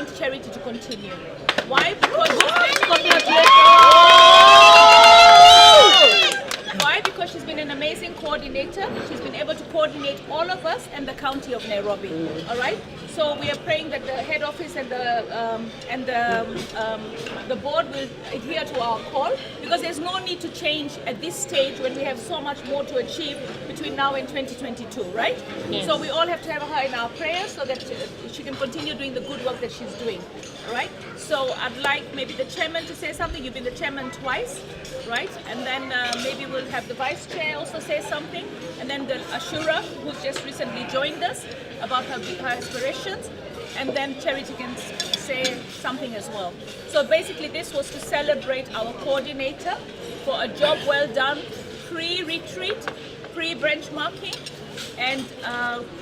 want Charity to continue. Why? Because she's been an amazing coordinator. She's been able to coordinate all of us and the county of Nairobi. All right. So we are praying that the head office and the board will adhere to our call, because there's no need to change at this stage when we have so much more to achieve between now and 2022, right? Yes. So we all have to have her in our prayers so that she can continue doing the good work that she's doing. All right. So I'd like maybe the chairman to say something. You've been the chairman twice, right? And then maybe we'll have the vice chair also say something, and then the Ashura, who just recently joined us, about her aspirations, and then Charity can say something as well. So basically this was to celebrate our coordinator for a job well done, pre-retreat, pre-benchmarking, and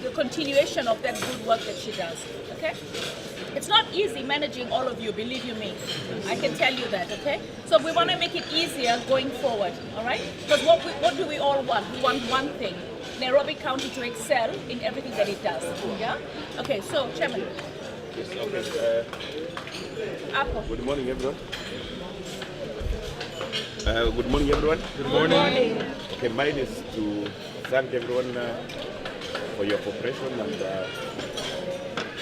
the continuation of that good work that she does, okay? It's not easy managing all of you, believe you me. I can tell you that, okay? So we want to make it easier going forward, all right? Because what do we all want? We want one thing: Nairobi County to excel in everything that it does, yeah? Okay, so Chairman. Yes, okay. Good morning, everyone. Good morning, everyone. Good morning. Okay, mine is to thank everyone for your cooperation and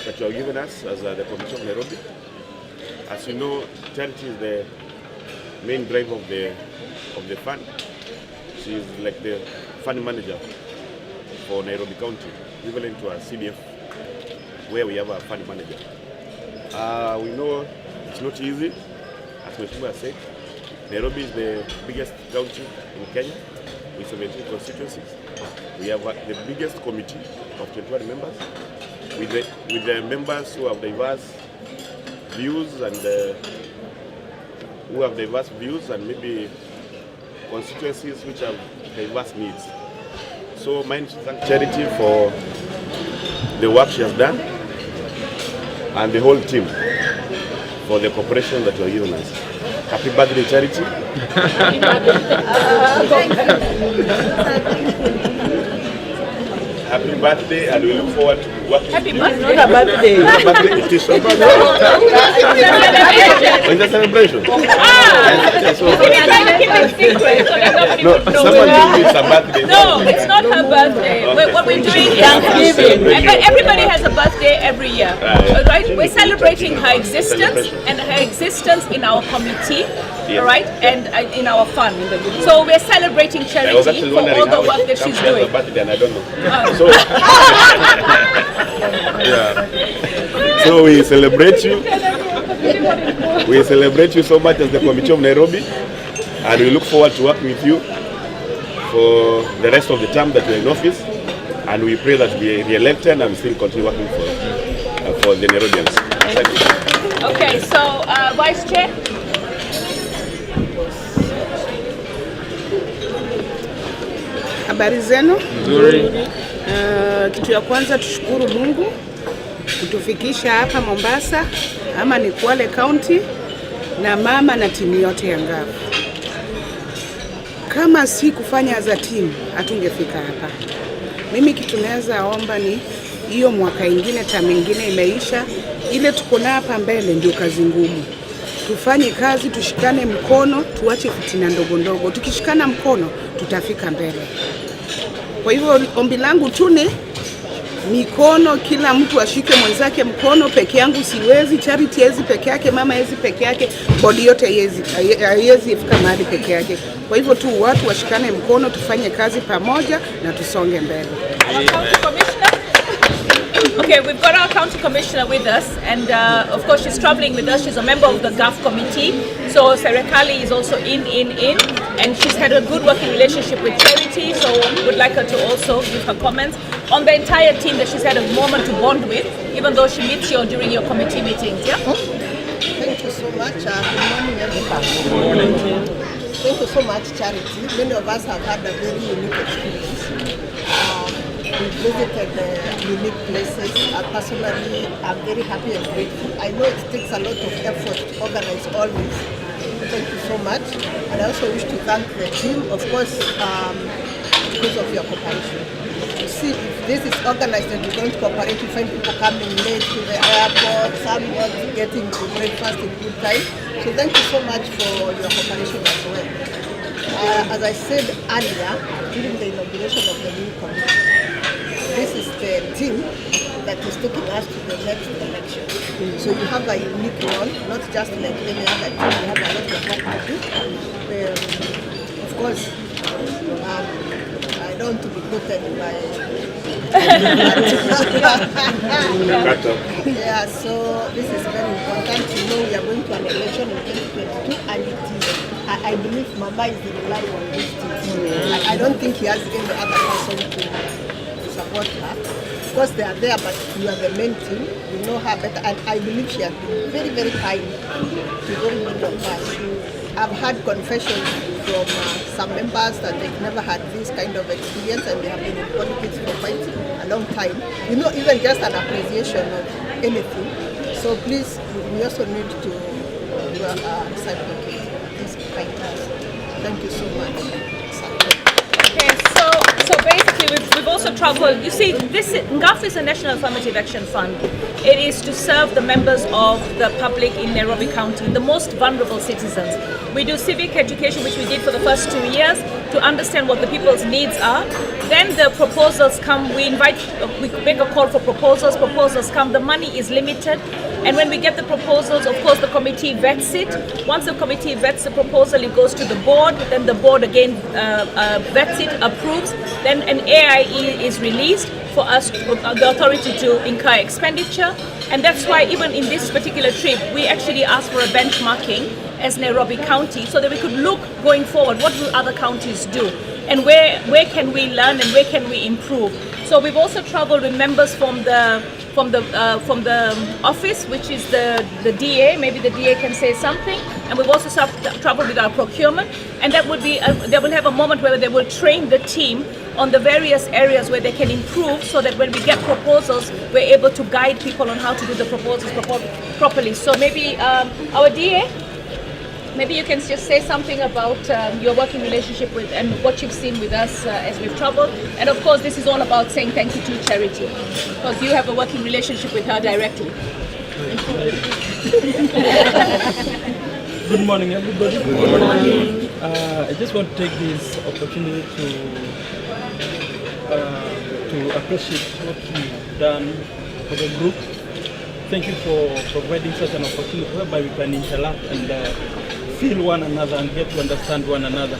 that you have given us as the Commission of Nairobi. As you know, Charity is the main driver of the fund. She is like the fund manager for Nairobi County, equivalent to a CDF, where we have a fund manager. We know it's not easy, as Mheshimiwa said. Nairobi is the biggest county in Kenya with 17 constituencies. We have the biggest committee of 21 members, with the members who have diverse views and maybe constituencies which have diverse needs. So mine to thank Charity for the work she has done, and the whole team for the cooperation that you are giving us. Happy birthday, Charity. Happy birthday, and we look forward to working with you. Happy birthday. Not a birthday. Birthday, it is a birthday. It's a celebration. No, someone told me it's a birthday. No, it's not her birthday. Okay. What we're doing is Thanksgiving. Everybody has a birthday every year, right? We're celebrating her existence and her existence in our committee, all right, and in our fund. So we're celebrating Charity for all the work that she's doing. Birthday, and I don't know. So we celebrate you. We celebrate you so much as the Committee of Nairobi, and we look forward to working with you for the rest of the term that we're in office, and we pray that we are re-elected and still continue working for the Nairobians. Thank you. Okay, so Vice Chair. Habari zenu? Nzuri. Kitu ya kwanza tushukuru Mungu kutufikisha hapa Mombasa, ama ni Kwale County, na mama na timu yote ya Ngavu. Kama si kufanya za timu hatungefika hapa. Mimi kitu naweza omba ni hiyo mwaka ingine tamu ingine imeisha, ile tuko na hapa mbele ndio kazi ngumu. Tufanye kazi, tushikane mkono, tuache fitina ndogo ndogo. Tukishikana mkono tutafika mbele. Kwa hivyo ombi langu tu ni mikono, kila mtu ashike mwenzake mkono. Peke yangu siwezi, Charity hezi peke yake, mama hezi peke yake, bodi yote haiwezi ifika mahali peke yake. Kwa hivyo tu watu washikane mkono, tufanye kazi pamoja na tusonge mbele. Okay, we've got our county commissioner with us, and of course she's traveling with us. She's a member of the GAF committee, so Serekali is also in, and she's had a good working relationship with Charity, so would like her to also give her comments on the entire team that she's had a moment to bond with, even though she meets you during your committee meetings. Yeah. Thank you so much. Good morning, everyone. Good morning. Thank you so much, Charity. Many of us have had a very unique experience. We visited unique places. Personally, I'm very happy and grateful. I know it takes a lot of effort to organize all this. Thank you so much. And I also wish to thank the team, of course, because of your cooperation. see if this is organized and we don't cooperate, we find people coming late to the airport, some not getting to breakfast in good time. So thank you so much for your cooperation as well. As I said earlier, during the inauguration of the new committee, this is the team that is taking us to the next election. So you have a unique role, not just like any other team, you have a lot of work to do. Of course, I don't want to be quoted by... Yeah, so this is very important to know we are going to an election in 2022, and it is, I believe Mama is the reliable on this team. I don't think he has any other person to support her. Of course they are there, but you are the main team, you know her better, and I believe she has been very, very kind to very many of us. I've had confessions from some members that they've never had this kind of experience and they have been in politics for quite a long time. You know, even just an appreciation of anything. So please, we also need to reciprocate this kindness. Thank you so much. Okay, so basically we've also traveled. You see, this NGAF is a National Affirmative Action Fund. It is to serve the members of the public in Nairobi County, the most vulnerable citizens. We do civic education, which we did for the first 2 years, to understand what the people's needs are. Then the proposals come, we make a call for proposals come, the money is limited. And when we get the proposals, of course, the committee vets it. Once the committee vets the proposal, it goes to the board. Then the board again vets it, approves. Then an AIE is released for us, the authority to incur expenditure. And that's why even in this particular trip, we actually asked for a benchmarking as Nairobi County so that we could look going forward, what will other counties do? And where can we learn and where can we improve? So we've also traveled with members from the office, which is the DA. Maybe the DA can say something. And we've also traveled with our procurement. And that would be they will have a moment where they will train the team on the various areas where they can improve, so that when we get proposals, we're able to guide people on how to do the proposals properly. So maybe our DA. Maybe you can just say something about your working relationship with and what you've seen with us as we've traveled. And of course, this is all about saying thank you to Charity, because you have a working relationship with her directly. Good morning, everybody. Good morning. I just want to take this opportunity to appreciate what you've done for the group. Thank you for providing such an opportunity whereby we can interact and feel one another and get to understand one another.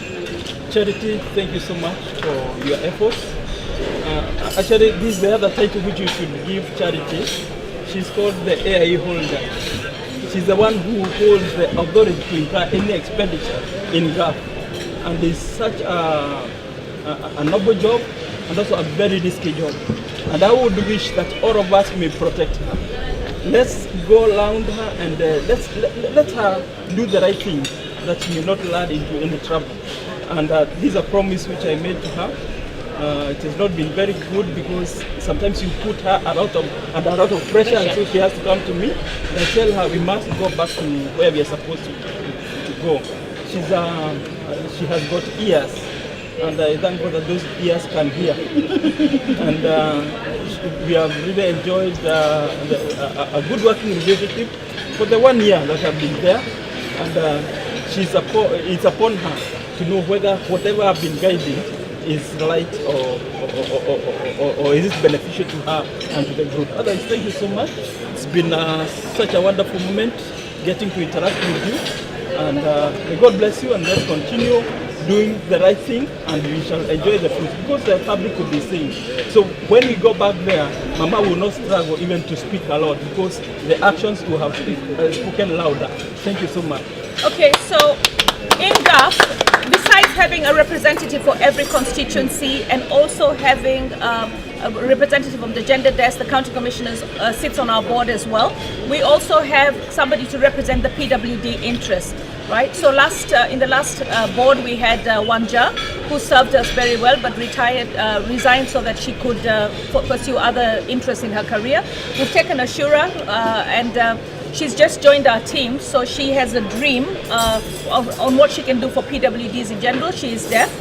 Charity, thank you so much for your efforts. Actually, this is the other title which you should give Charity. She's called the AIE holder. She's the one who holds the authority to incur any expenditure in GAF. And it's such a noble job and also a very risky job. And I would wish that all of us may protect her. Let's go around her and let her do the right thing, that she may not land into any trouble. And this is a promise which I made to her. It has not been very good because sometimes you put her under a lot of pressure, and so she has to come to me and I tell her we must go back to where we are supposed to go. She has got ears, and I thank God that those ears can hear. And we have really enjoyed a good working relationship for the 1 year that I've been there. And it's upon her to know whether whatever I've been guiding is right or is it beneficial to her and to the group. Otherwise, thank you so much. It's been such a wonderful moment getting to interact with you. And may God bless you, and let's continue doing the right thing, and we shall enjoy the fruit, because the public will be saying. So when we go back there, Mama will not struggle even to speak a lot, because the actions will have spoken louder. Thank you so much. Okay, so in GAF, besides having a representative for every constituency and also having a representative from the gender desk, the county commissioners sits on our board as well. We also have somebody to represent the PWD interest. Right. So in the last board we had Wanja, who served us very well, but resigned so that she could pursue other interests in her career. We've taken Ashura, and she's just joined our team, so she has a dream on what she can do for PWDs in general. She is deaf,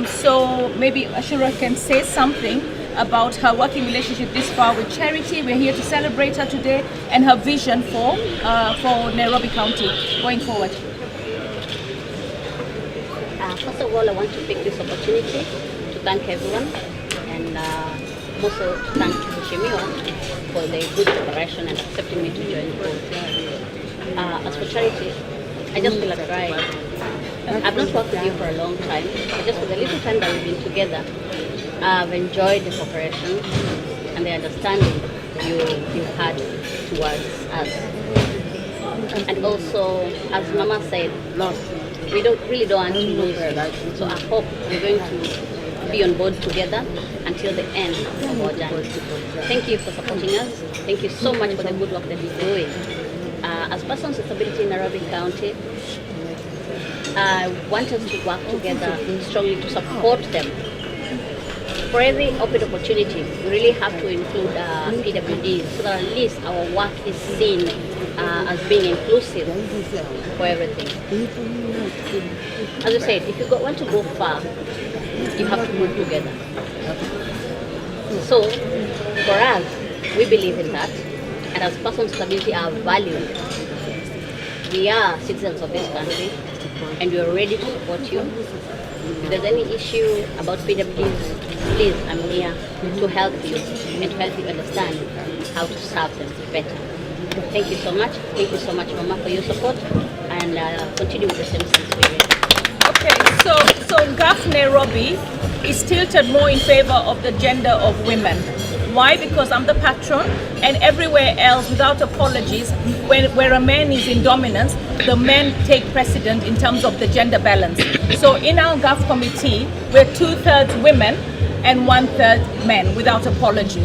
so maybe Ashura can say something. about her working relationship this far with Charity. We're here to celebrate her today and her vision for Nairobi County going forward. First of all, I want to take this opportunity to thank everyone and also to thank Shemiwa for the good cooperation and accepting me to join the board. As for Charity, I just feel like crying. I've not worked with you for a long time, but just for the little time that we've been together, I've enjoyed the cooperation and the understanding you had towards us. And also, as Mama said, we really don't want to lose you. So I hope we're going to be on board together until the end of our journey. Thank you for supporting us. Thank you so much for the good work that you're doing. As persons with disability in Nairobi County, I want us to work together strongly to support them. For every open opportunity, we really have to include PWDs so that at least our work is seen as being inclusive for everything. As I said, if you want to go far, you have to move together. So, for us, we believe in that, and as persons with disability are valued. We are citizens of this country, and we are ready to support you. If there's any issue about PWDs, please, I'm here to help you and to help you understand how to serve them better. Thank you so much. Thank you so much, Mama, for your support, and continue with the same spirit. Okay, so GAF Nairobi is tilted more in favor of the gender of women. Why? Because I'm the patron, and everywhere else, without apologies, where a man is in dominance, the men take precedent in terms of the gender balance. So in our GAF committee, we're 2/3 women and 1/3 men, without apology.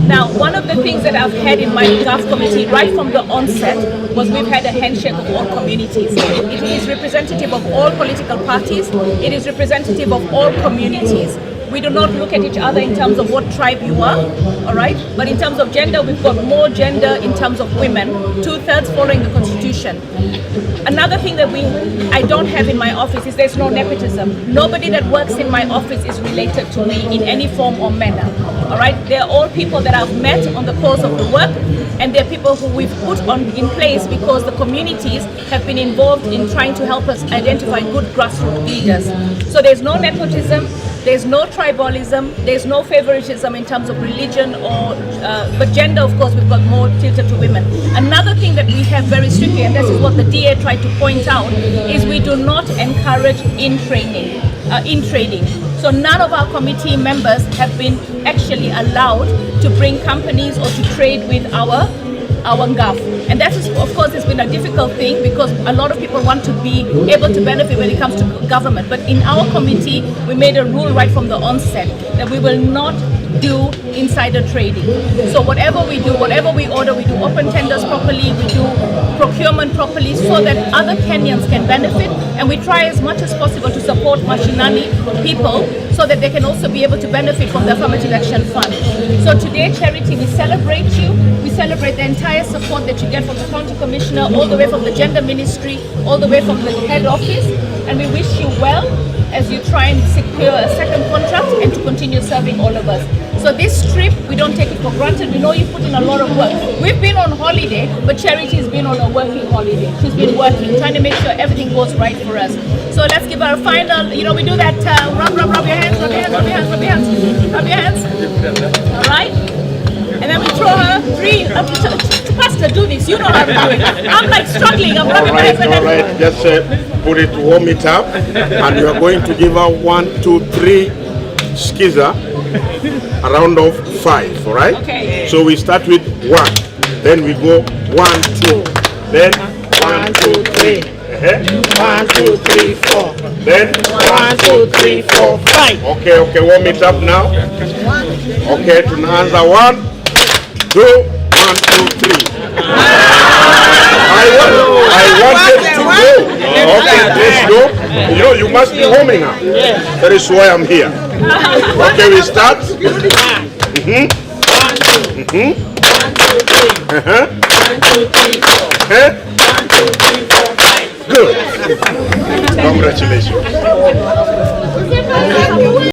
Now, one of the things that I've had in my GAF committee right from the onset was we've had a handshake of all communities. It is representative of all political parties. It is representative of all communities. We do not look at each other in terms of what tribe you are, all right? But in terms of gender, we've got more gender in terms of women, 2/3 following the Constitution. Another thing that I don't have in my office is there's no nepotism. Nobody that works in my office is related to me in any form or manner, all right? They're all people that I've met on the course of the work, and they're people who we've put in place because the communities have been involved in trying to help us identify good grassroots leaders. So there's no nepotism. There's no tribalism, there's no favoritism in terms of religion but gender, of course, we've got more tilted to women. Another thing that we have very strictly, and this is what the DA tried to point out, is we do not encourage in-trading. So none of our committee members have been actually allowed to bring companies or to trade with our GAF. And that is, of course, has been a difficult thing because a lot of people want to be able to benefit when it comes to government. But in our committee, we made a rule right from the onset that we will not do insider trading. So whatever we do, whatever we order, we do open tenders properly, we do procurement properly so that other Kenyans can benefit, and we try as much as possible to support mashinani people so that they can also be able to benefit from the Affirmative Action Fund. So today, Charity, we celebrate you. We celebrate the entire support that you get from the County Commissioner, all the way from the Gender Ministry, all the way from the head office, and we wish you well as you try and secure a second contract and to continue serving all of us. So this trip, we don't take it for granted. We know you put in a lot of work. We've been on holiday, but Charity has been on a working holiday. She's been working, trying to make sure everything goes right for us. So let's give her a final, we do that rub your hands, rub your hands, rub your hands, rub your hands, rub your hands. All right? And then we throw her three, Pastor, do this, you know how to do it. I'm like struggling, I'm rubbing my hands. All right, just put it, warm it up, and we are going to give her 1, 2, 3 skiza, a round of 5, all right? Okay. So we start with 1, then we go 1, 2, then 1, 2, 3. 1, 2, 3, 4. Then 1, 2, 3, 4, 5. Okay, warm it up now. Okay, tunaanza 1, 2, 1, 2, 3. I wanted to go. Okay, let's go. You must be warming up. That is why I'm here. Okay, we start. 1, 2, 3. 1, 2, 3. 1, 2, 3, 4. 1, 2, 3, 4, 5. Good. Congratulations.